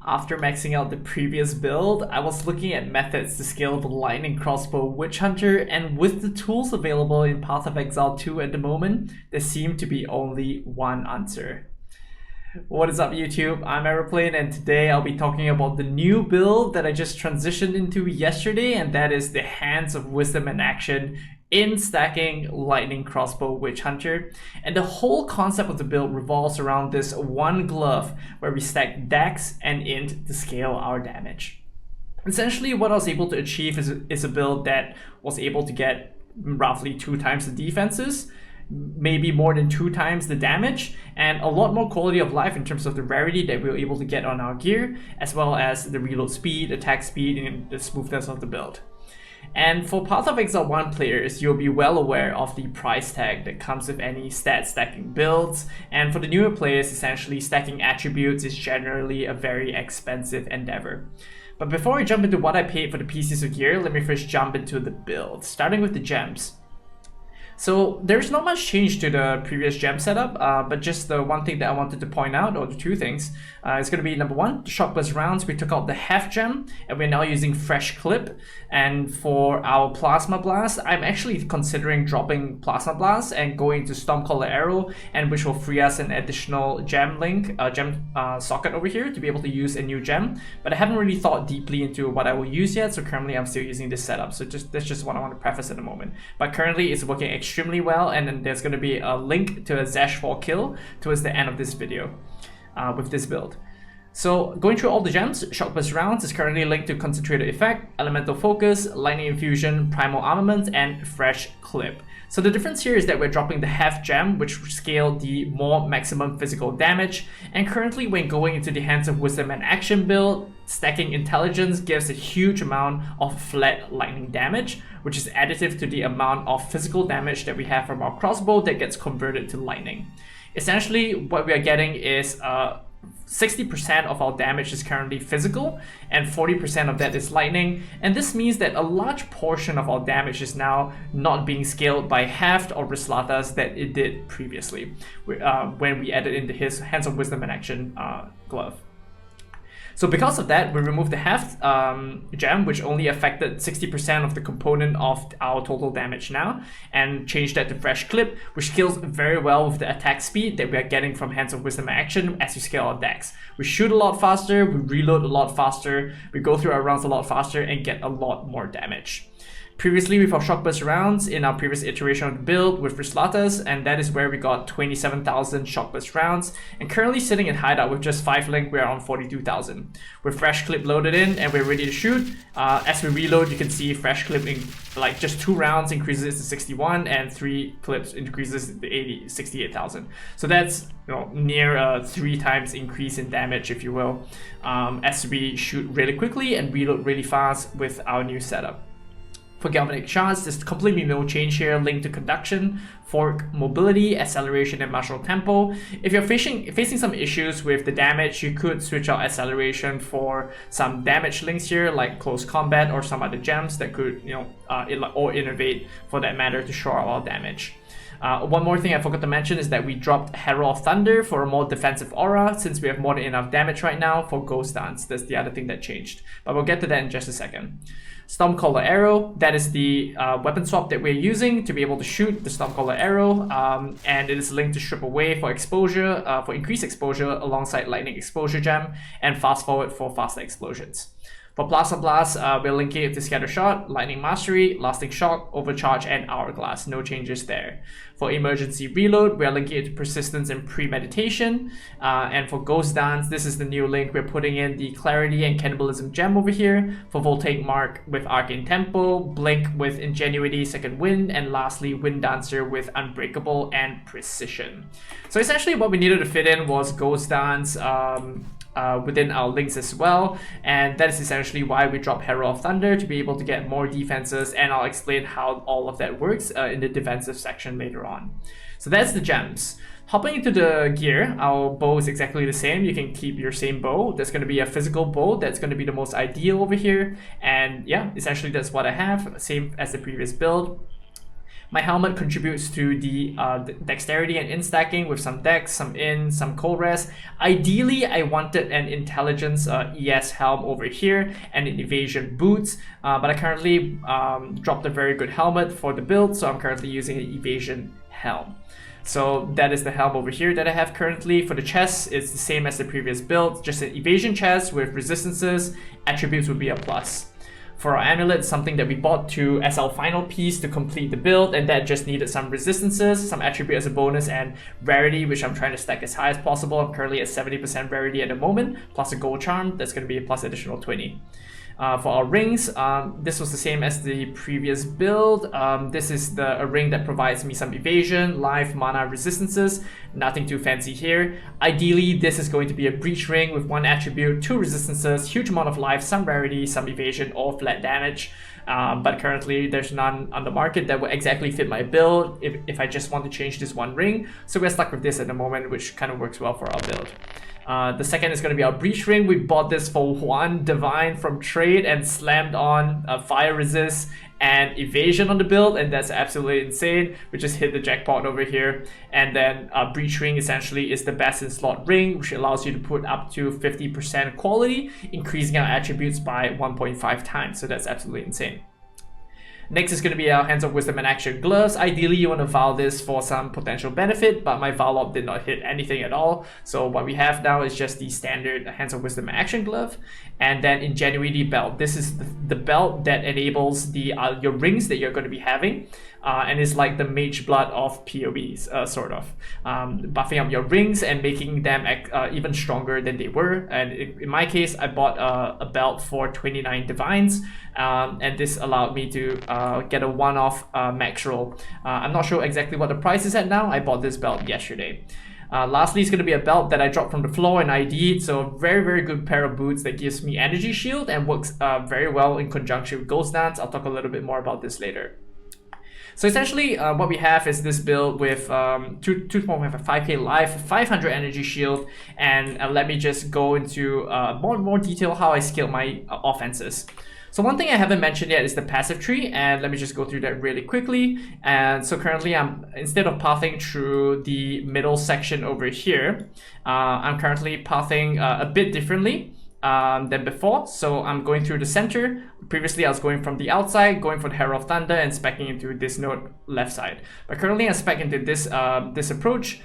After maxing out the previous build, I was looking at methods to scale the lightning crossbow Witchhunter, and with the tools available in Path of Exile 2 at the moment, there seemed to be only one answer. What is up YouTube, I'm Aeroplane, and today I'll be talking about the new build that I just transitioned into yesterday, and that is the Hands of Wisdom in action in stacking Lightning Crossbow Witchhunter. And the whole concept of the build revolves around this one glove where we stack Dex and Int to scale our damage. Essentially what I was able to achieve is a build that was able to get roughly 2 times the defenses, maybe more than 2 times the damage, and a lot more quality of life in terms of the rarity that we were able to get on our gear, as well as the reload speed, attack speed, and the smoothness of the build. And for Path of Exile 1 players, you'll be well aware of the price tag that comes with any stat stacking builds, and for the newer players, essentially stacking attributes is generally a very expensive endeavor. But before I jump into what I paid for the pieces of gear, let me first jump into the build, starting with the gems. So there's not much change to the previous gem setup, but just the one thing that I wanted to point out, or the 2 things, is going to be number 1, the Shock Blast rounds. We took out the Heft gem, and we're now using Fresh Clip. And for our Plasma Blast, I'm actually considering dropping Plasma Blast and going to Stormcaller Arrow, and which will free us an additional gem link, socket over here to be able to use a new gem. But I haven't really thought deeply into what I will use yet, so currently I'm still using this setup. So that's just what I want to preface at the moment. But currently it's working extremely well, and then there's going to be a link to a Xesht for kill towards the end of this video with this build. So going through all the gems, Shock Blast rounds is currently linked to Concentrated Effect, Elemental Focus, Lightning Infusion, Primal Armament, and Fresh Clip. So the difference here is that we're dropping the Heft gem, which scale the more maximum physical damage, and currently when going into the Hands of Wisdom and Action build, stacking Intelligence gives a huge amount of flat lightning damage, which is additive to the amount of physical damage that we have from our crossbow that gets converted to lightning. Essentially what we are getting is 60% of our damage is currently physical, and 40% of that is lightning, and this means that a large portion of our damage is now not being scaled by Heft or Rislatas that it did previously when we added in his Hands of Wisdom and Action glove. So because of that, we removed the Heft gem, which only affected 60% of the component of our total damage now, and changed that to Fresh Clip, which scales very well with the attack speed that we are getting from Hands of Wisdom and Action as we scale our Dex. We shoot a lot faster, we reload a lot faster, we go through our rounds a lot faster, and get a lot more damage. Previously, with our Shock Blast rounds in our previous iteration of the build with Rislatas, and that is where we got 27,000 Shock Blast rounds, and currently sitting in hideout with just 5 link, we're on 42,000. With Fresh Clip loaded in and we're ready to shoot, as we reload you can see Fresh Clip in like just 2 rounds increases it to 61, and 3 clips increases to 68,000. So that's near a 3 times increase in damage, if you will, as we shoot really quickly and reload really fast with our new setup. For Galvanic Shards, there's completely no change here, linked to Conduction, Fork, Mobility, Acceleration, and Martial Tempo. If you're facing some issues with the damage, you could switch out Acceleration for some damage links here, like Close Combat or some other gems that could, or Innovate for that matter, to shore our damage. One more thing I forgot to mention is that we dropped Herald of Thunder for a more defensive aura, since we have more than enough damage right now for Ghost Dance. That's the other thing that changed, but we'll get to that in just a second. Stormcaller Arrow, that is the weapon swap that we're using to be able to shoot the Stormcaller Arrow, and it is linked to Strip Away for exposure, for increased exposure alongside Lightning Exposure Gem, and Fast Forward for faster explosions. For Plasma Blast, we're linking it to Scatter Shot, Lightning Mastery, Lasting Shock, Overcharge, and Hourglass. No changes there. For Emergency Reload, we're linking it to Persistence and Premeditation. And for Ghost Dance, this is the new link. We're putting in the Clarity and Cannibalism gem over here. For Voltaic Mark with Arcane Tempo, Blink with Ingenuity, Second Wind, and lastly Wind Dancer with Unbreakable and Precision. So essentially what we needed to fit in was Ghost Dance, within our links as well, and that is essentially why we dropped Herald of Thunder, to be able to get more defenses, and I'll explain how all of that works in the defensive section later on. So that's the gems. Hopping into the gear, our bow is exactly the same. You can keep your same bow. That's going to be a physical bow. That's going to be the most ideal over here, and yeah, essentially that's what I have, same as the previous build. My helmet contributes to the dexterity and in stacking with some dex, some in, some cold rest. Ideally, I wanted an intelligence ES helm over here and an evasion boots, but I currently dropped a very good helmet for the build, so I'm currently using an evasion helm. So that is the helm over here that I have currently. For the chest, it's the same as the previous build, just an evasion chest with resistances. Attributes would be a plus. For our amulet, something that we bought as our final piece to complete the build, and that just needed some resistances, some attribute as a bonus, and rarity, which I'm trying to stack as high as possible. I'm currently at 70% rarity at the moment, plus a gold charm, that's going to be a plus additional 20. For our rings, this was the same as the previous build. This is a ring that provides me some evasion, life, mana, resistances. Nothing too fancy here. Ideally, this is going to be a breach ring with 1 attribute, 2 resistances, huge amount of life, some rarity, some evasion, or flat damage. But currently, there's none on the market that will exactly fit my build if I just want to change this 1 ring. So we're stuck with this at the moment, which kind of works well for our build. The second is going to be our breach ring. We bought this for 1 divine from trade and slammed on fire resist and evasion on the build, and that's absolutely insane. We just hit the jackpot over here. And then breach ring essentially is the best in slot ring, which allows you to put up to 50% quality, increasing our attributes by 1.5 times. So that's absolutely insane. Next is going to be our Hands of Wisdom and Action gloves. Ideally, you want to vow this for some potential benefit, but my vow lob did not hit anything at all. So what we have now is just the standard Hands of Wisdom and Action glove. And then Ingenuity belt. This is the belt that enables your rings that you're going to be having. And it's like the mage blood of PoEs, sort of. Buffing up your rings and making them even stronger than they were. And in my case, I bought a belt for 29 divines. And this allowed me to get a one-off max roll. I'm not sure exactly what the price is at now. I bought this belt yesterday. Lastly, it's going to be a belt that I dropped from the floor and ID'd, so a very, very good pair of boots that gives me energy shield and works very well in conjunction with Ghost Dance. I'll talk a little bit more about this later. So essentially, what we have is this build with 5k life, 500 energy shield, and let me just go into more detail how I scale my offenses. So one thing I haven't mentioned yet is the passive tree, and let me just go through that really quickly. And so currently instead of pathing through the middle section over here, I'm currently pathing a bit differently than before. So I'm going through the center. Previously I was going from the outside, going for the Herald of Thunder and speccing into this node left side. But currently I'm speccing into this approach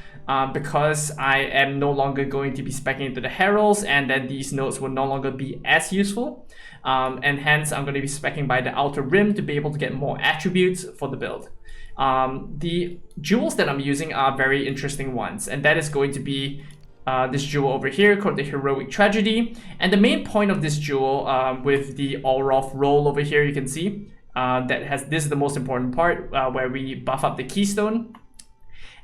because I am no longer going to be speccing into the Heralds, and then these nodes will no longer be as useful. And hence I'm going to be speccing by the outer rim to be able to get more attributes for the build. The jewels that I'm using are very interesting ones, and that is going to be this jewel over here called the Heroic Tragedy. And the main point of this jewel with the Olroth roll over here, you can see this is the most important part where we buff up the keystone.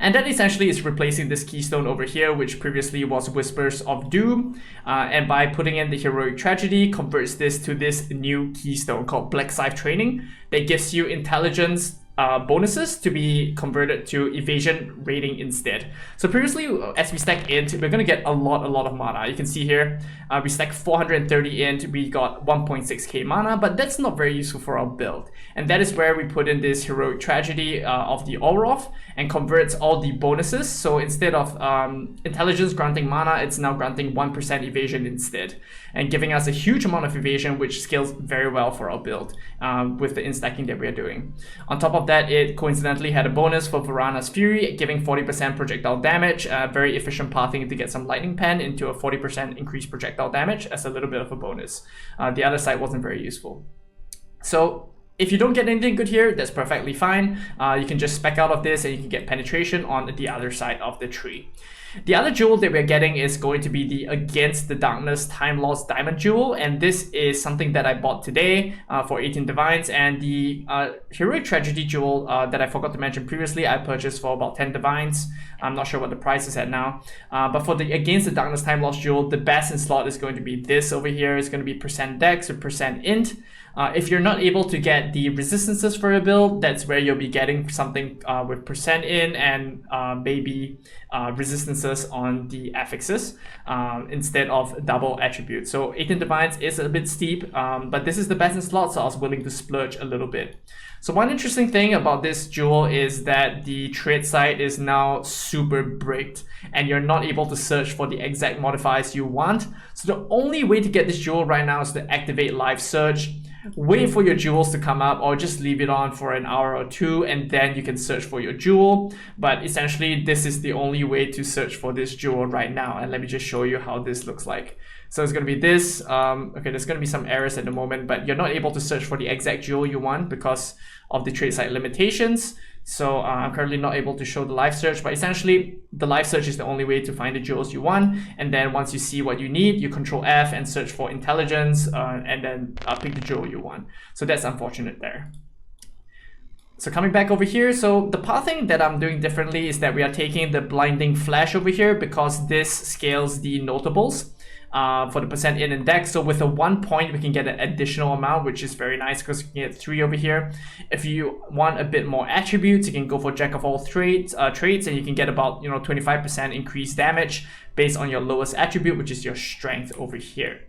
And that essentially is replacing this keystone over here, which previously was Whispers of Doom. And by putting in the Heroic Tragedy, converts this to this new keystone called Black Scythe Training that gives you intelligence bonuses to be converted to evasion rating instead. So previously, as we stack int, we're going to get a lot of mana. You can see here, we stack 430 int, we got 1.6k mana, but that's not very useful for our build. And that is where we put in this Heroic Tragedy of the Olroth and converts all the bonuses. So instead of intelligence granting mana, it's now granting 1% evasion instead, and giving us a huge amount of evasion, which scales very well for our build with the in-stacking that we are doing. On top of that, it coincidentally had a bonus for Varana's Fury, giving 40% projectile damage, very efficient pathing to get some Lightning Pen into a 40% increased projectile damage as a little bit of a bonus. The other side wasn't very useful. So if you don't get anything good here, that's perfectly fine. You can just spec out of this and you can get penetration on the other side of the tree. The other jewel that we're getting is going to be the Against the Darkness Time Lost Diamond Jewel, and this is something that I bought today for 18 divines. And the Heroic Tragedy Jewel that I forgot to mention previously, I purchased for about 10 divines. I'm not sure what the price is at now. But for the Against the Darkness Time Lost Jewel, the best in slot is going to be this over here. It's going to be % dex or % int. If you're not able to get the resistances for your build, that's where you'll be getting something with % in and maybe resistance instances on the affixes instead of double attribute. So 18 Divines is a bit steep, but this is the best in slot, so I was willing to splurge a little bit. So one interesting thing about this jewel is that the trade site is now super bricked and you're not able to search for the exact modifiers you want. So the only way to get this jewel right now is to activate live search, wait for your jewels to come up, or just leave it on for an hour or two and then you can search for your jewel. But essentially this is the only way to search for this jewel right now, and let me just show you how this looks like. So it's going to be this. Okay, there's going to be some errors at the moment, but you're not able to search for the exact jewel you want because of the trade site limitations. So I'm currently not able to show the live search, but essentially the live search is the only way to find the jewels you want. And then once you see what you need, you control F and search for intelligence and then pick the jewel you want. So that's unfortunate there. So coming back over here, so the pathing that I'm doing differently is that we are taking the blinding flash over here because this scales the notables for the percent in index. So with a 1 point, we can get an additional amount, which is very nice because you can get 3 over here. If you want a bit more attributes, you can go for Jack of all traits, and you can get about 25% increased damage based on your lowest attribute, which is your strength over here.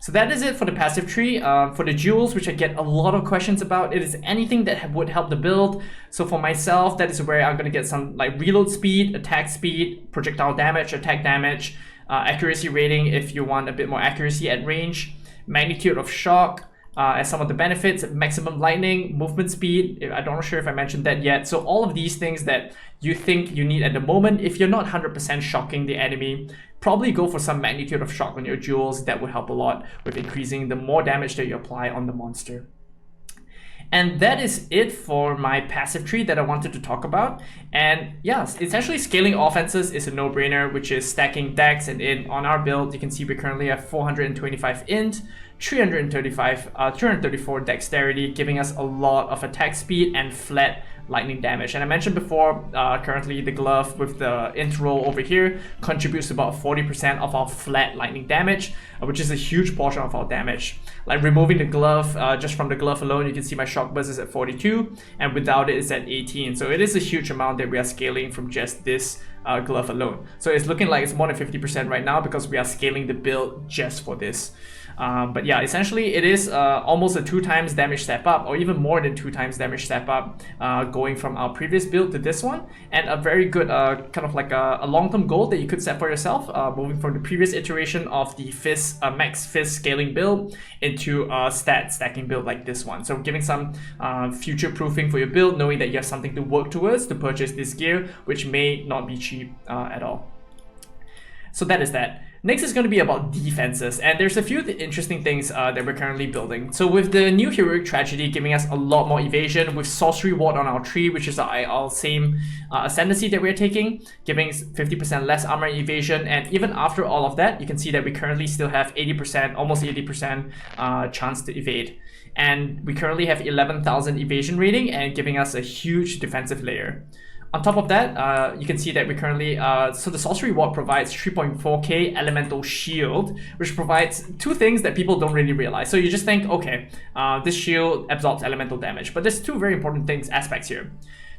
So that is it for the passive tree. For the jewels, which I get a lot of questions about, it is anything that would help the build. So for myself, that is where I'm going to get some like reload speed, attack speed, projectile damage, attack damage, accuracy rating if you want a bit more accuracy at range, magnitude of shock as some of the benefits, maximum lightning, movement speed. I'm not sure if I mentioned that yet. So all of these things that you think you need at the moment, if you're not 100% shocking the enemy, probably go for some magnitude of shock on your jewels. That would help a lot with increasing the more damage that you apply on the monster. And that is it for my passive tree that I wanted to talk about. And yes, essentially scaling offenses is a no-brainer, which is stacking dex. And on our build, you can see we currently have 425 int, 334 dexterity, giving us a lot of attack speed and flat lightning damage. And I mentioned before, currently the glove with the int roll over here contributes to about 40% of our flat lightning damage, which is a huge portion of our damage. Like removing the glove, just from the glove alone, you can see my shock burst is at 42, and without it, it's at 18. So it is a huge amount that we are scaling from just this glove alone. So it's looking like it's more than 50% right now because we are scaling the build just for this. But yeah, essentially it is almost a 2 times damage step up, or even more than 2 times damage step up, going from our previous build to this one, and a very good kind of like a long-term goal that you could set for yourself, moving from the previous iteration of the fist, max fist scaling build into a stat stacking build like this one. So giving some future proofing for your build, knowing that you have something to work towards to purchase this gear, which may not be cheap at all. So that is that. Next is going to be about defenses, and there's a few interesting things that we're currently building. So with the new Heroic Tragedy giving us a lot more evasion, with Sorcery Ward on our tree, which is our same ascendancy that we're taking, giving 50% less armor and evasion, and even after all of that, you can see that we currently still have 80%, almost 80% chance to evade. And we currently have 11,000 evasion rating and giving us a huge defensive layer. On top of that, you can see that we currently, so the Sorcery Ward provides 3.4k Elemental Shield, which provides 2 things that people don't really realize. So you just think, okay, this shield absorbs elemental damage, but there's 2 very important aspects here.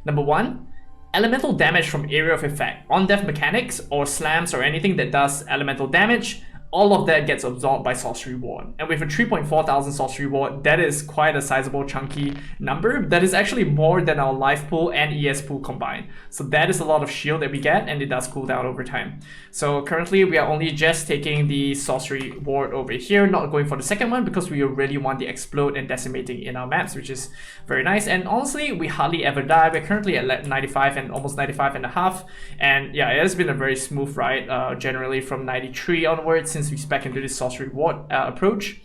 Number 1, elemental damage from area of effect, on-death mechanics or slams or anything that does elemental damage, all of that gets absorbed by Sorcery Ward. And with a 3,400 Sorcery Ward, that is quite a sizable chunky number. That is actually more than our life pool and ES pool combined. So that is a lot of shield that we get, and it does cool down over time. So currently we are only just taking the Sorcery Ward over here, not going for the second one because we really want the Explode and Decimating in our maps, which is very nice. And honestly, we hardly ever die. We're currently at 95 and almost 95.5. And yeah, it has been a very smooth ride, generally from 93 onwards, since we spec into this Sorcery Ward approach.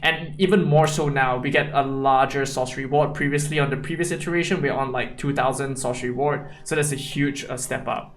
And even more so now, we get a larger Sorcery Ward. Previously, on the previous iteration, we're on like 2,000 Sorcery Ward, so that's a huge step up.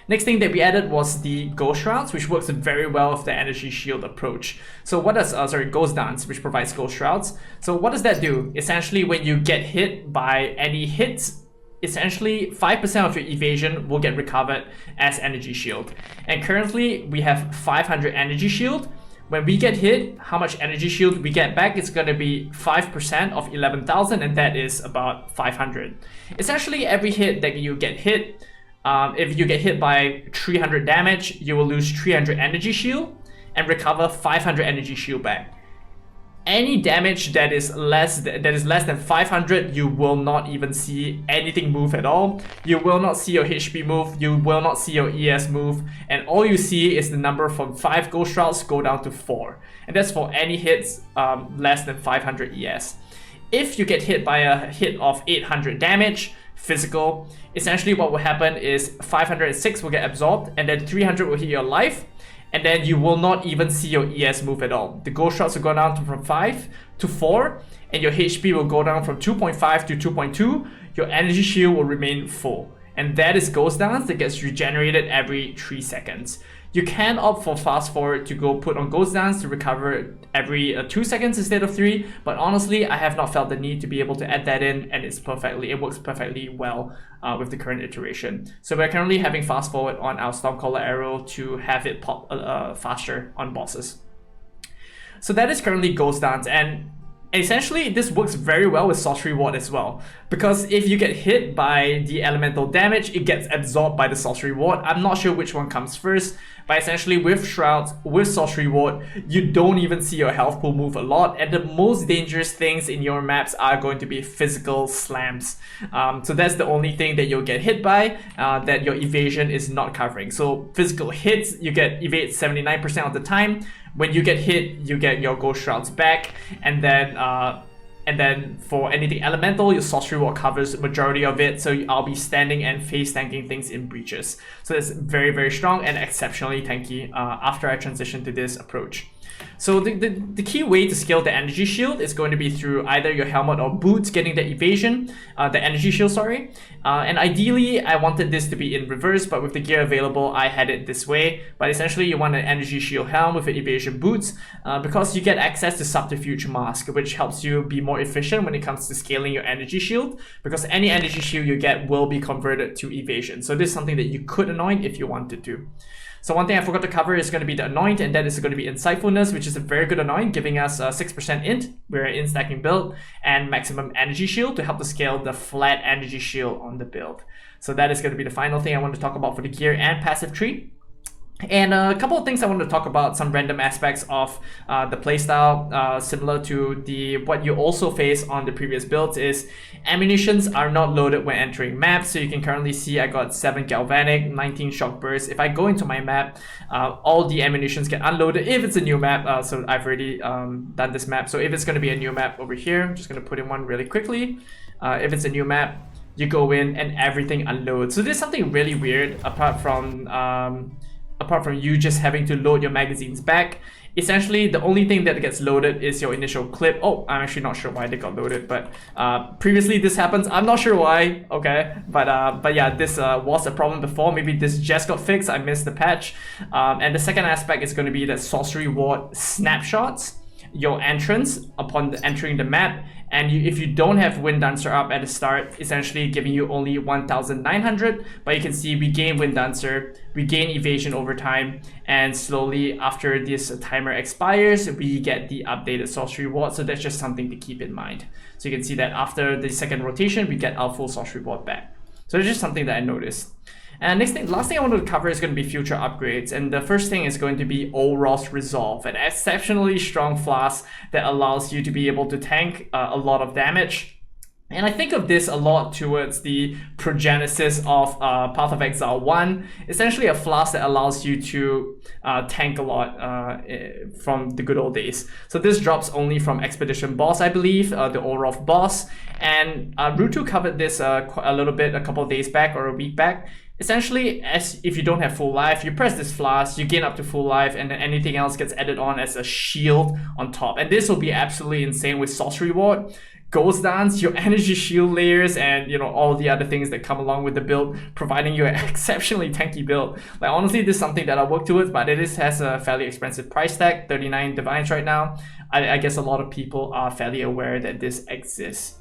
Next thing that we added was the Ghost Shrouds, which works very well with the Energy Shield approach. So what does, Ghost Dance, which provides Ghost Shrouds. So what does that do? Essentially, when you get hit by any hits, essentially 5% of your evasion will get recovered as Energy Shield. And currently we have 500 Energy Shield. When we get hit, how much Energy Shield we get back is going to be 5% of 11,000, and that is about 500. Essentially every hit that you get hit, if you get hit by 300 damage, you will lose 300 energy shield and recover 500 energy shield back. Any damage that is less than 500, you will not even see anything move at all. You will not see your HP move, you will not see your ES move, and all you see is the number from 5 Ghost Shrouds go down to 4. And that's for any hits less than 500 ES. If you get hit by a hit of 800 damage, physical, essentially what will happen is 506 will get absorbed, and then 300 will hit your life, and then you will not even see your ES move at all. The Ghost Shrouds will go down from 5 to 4, and your HP will go down from 2.5 to 2.2. Your energy shield will remain full. And that is Ghost Dance that gets regenerated every 3 seconds. You can opt for fast forward to go put on Ghost Dance to recover every 2 seconds instead of 3, but honestly I have not felt the need to be able to add that in, and it works perfectly well with the current iteration. So we're currently having fast forward on our Stormcaller arrow to have it pop faster on bosses. So that is currently Ghost Dance, and essentially this works very well with Sorcery Ward as well, because if you get hit by the elemental damage, it gets absorbed by the Sorcery Ward. I'm not sure which one comes first, but essentially with Shrouds, with Sorcery Ward, you don't even see your health pool move a lot, and the most dangerous things in your maps are going to be physical slams. So that's the only thing that you'll get hit by that your evasion is not covering. So physical hits, you get evade 79% of the time. When you get hit, you get your Ghost Shrouds back, and then for anything elemental, your Sorcery Ward covers the majority of it, so I'll be standing and face tanking things in breaches. So it's very, very strong and exceptionally tanky after I transition to this approach. So the key way to scale the energy shield is going to be through either your helmet or boots getting the evasion, the energy shield, sorry. And ideally, I wanted this to be in reverse, but with the gear available, I had it this way. But essentially, you want an energy shield helm with an evasion boots because you get access to Subterfuge Mask, which helps you be more efficient when it comes to scaling your energy shield, because any energy shield you get will be converted to evasion. So this is something that you could anoint if you wanted to. So one thing I forgot to cover is going to be the anoint, and that is going to be Insightfulness, which is a very good anoint, giving us 6% int, we're an in-stacking build, and maximum energy shield to help to scale the flat energy shield on the build. So that is going to be the final thing I want to talk about for the gear and passive tree. And a couple of things I want to talk about, some random aspects of the playstyle, similar to what you also face on the previous builds, is ammunitions are not loaded when entering maps. So you can currently see I got 7 galvanic, 19 shock bursts. If I go into my map, all the ammunitions get unloaded if it's a new map. So I've already done this map. So if it's going to be a new map over here, I'm just going to put in one really quickly. If it's a new map, you go in and everything unloads. So there's something really weird apart from you just having to load your magazines back. Essentially, the only thing that gets loaded is your initial clip. Oh, I'm actually not sure why they got loaded, but previously this happens. I'm not sure why, okay? But yeah, this was a problem before. Maybe this just got fixed. I missed the patch. And the second aspect is going to be that Sorcery Ward snapshots your entrance upon entering the map, and if you don't have Wind Dancer up at the start, essentially giving you only 1,900, but you can see we gain Wind Dancer, we gain evasion over time, and slowly after this timer expires, we get the updated Sorcery Ward. So that's just something to keep in mind. So you can see that after the second rotation, we get our full Sorcery Ward back. So it's just something that I noticed. And last thing I wanted to cover is going to be future upgrades, and the first thing is going to be Olroth's Resolve, an exceptionally strong flask that allows you to be able to tank a lot of damage. And I think of this a lot towards the progenesis of Path of Exile 1, essentially a flask that allows you to tank a lot from the good old days. So this drops only from Expedition Boss, I believe, the Olroth boss, and Rutu covered this a little bit a couple of days back or a week back. Essentially, if you don't have full life, you press this flask, you gain up to full life, and then anything else gets added on as a shield on top. And this will be absolutely insane with Sorcery Ward, Ghost Dance, your energy shield layers, and all the other things that come along with the build, providing you an exceptionally tanky build. Like honestly, this is something that I work towards, but it has a fairly expensive price tag, 39 divines right now. I guess a lot of people are fairly aware that this exists.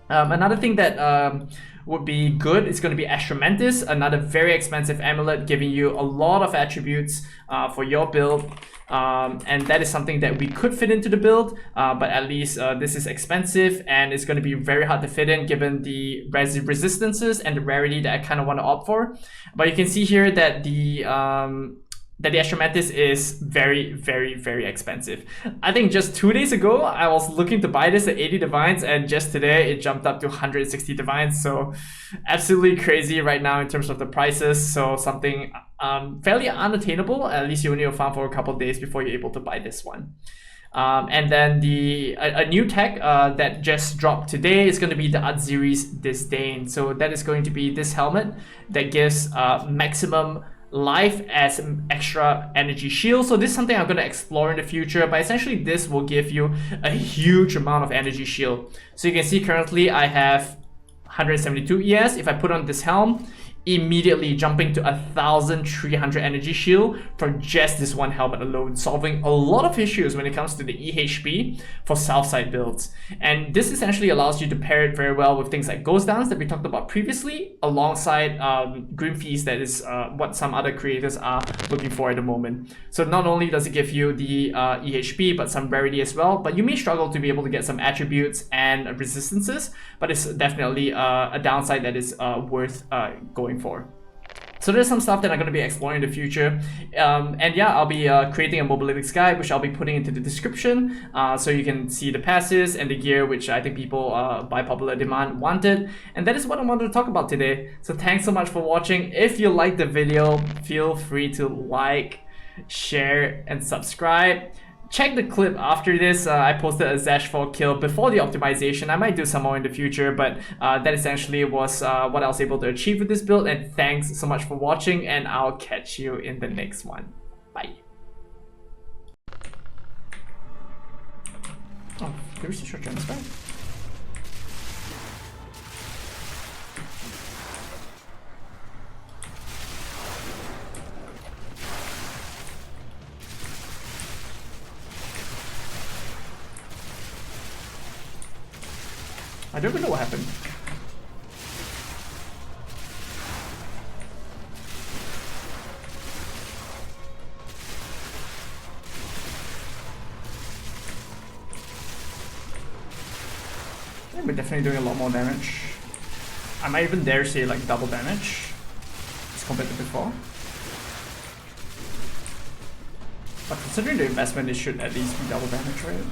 Another thing that would be good is going to be Astramentis, another very expensive amulet giving you a lot of attributes for your build. and that is something that we could fit into the build, but at least this is expensive and it's going to be very hard to fit in given the resistances and the rarity that I kind of want to opt for. But you can see here that the Astromantis is very, very, very expensive. I think just 2 days ago, I was looking to buy this at 80 divines, and just today it jumped up to 160 divines. So absolutely crazy right now in terms of the prices. So something fairly unattainable. At least you only will farm for a couple of days before you're able to buy this one. And then a new tech that just dropped today is going to be the Aziri's Disdain. So that is going to be this helmet that gives maximum life as extra energy shield. So this is something I'm going to explore in the future, but essentially this will give you a huge amount of energy shield. So you can see currently I have 172 ES. If I put on this helm, immediately jumping to 1,300 energy shield for just this one helmet alone, solving a lot of issues when it comes to the EHP for southside builds. And this essentially allows you to pair it very well with things like Ghost Dance that we talked about previously, alongside Grim Feast, that is what some other creators are looking for at the moment. So not only does it give you the EHP, but some rarity as well, but you may struggle to be able to get some attributes and resistances, but it's definitely a downside that is worth going for. So there's some stuff that I'm going to be exploring in the future, and yeah, I'll be creating a Mobalytics guide, which I'll be putting into the description, so you can see the passes and the gear, which I think people by popular demand wanted. And that is what I wanted to talk about today. So thanks so much for watching. If you liked the video, feel free to like, share, and subscribe. Check the clip after this. I posted a Xesht for kill before the optimization. I might do some more in the future, but that essentially was what I was able to achieve with this build. And thanks so much for watching, and I'll catch you in the next one. Bye. Oh, there's a short transfer. I don't even know what happened. Yeah, we're definitely doing a lot more damage. I might even dare say like double damage as compared to before. But considering the investment, it should at least be double damage, right?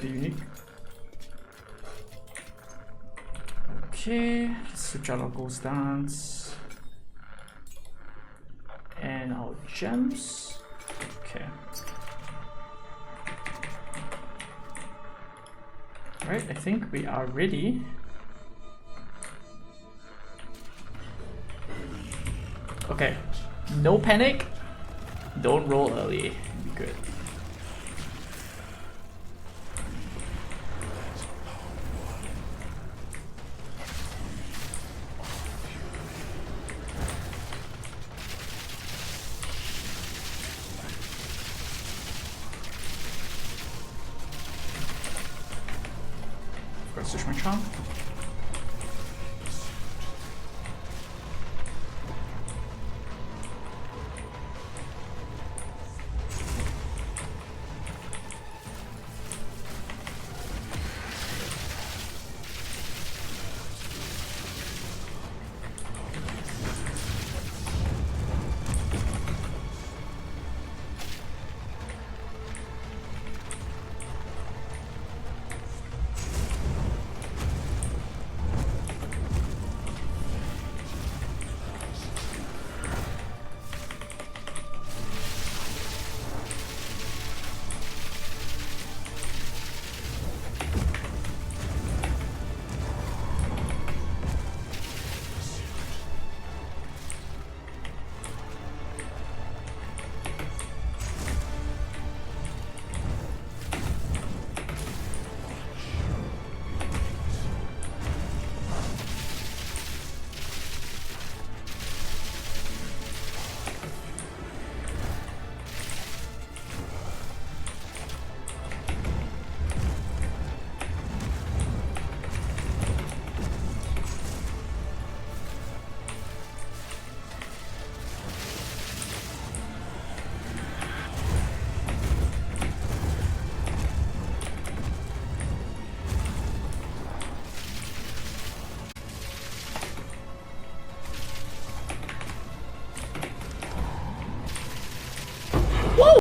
Unique. Okay, switch out our Ghost Dance and our gems. Okay. Alright, I think we are ready. Okay, no panic. Don't roll early. Be good. Switch my charm.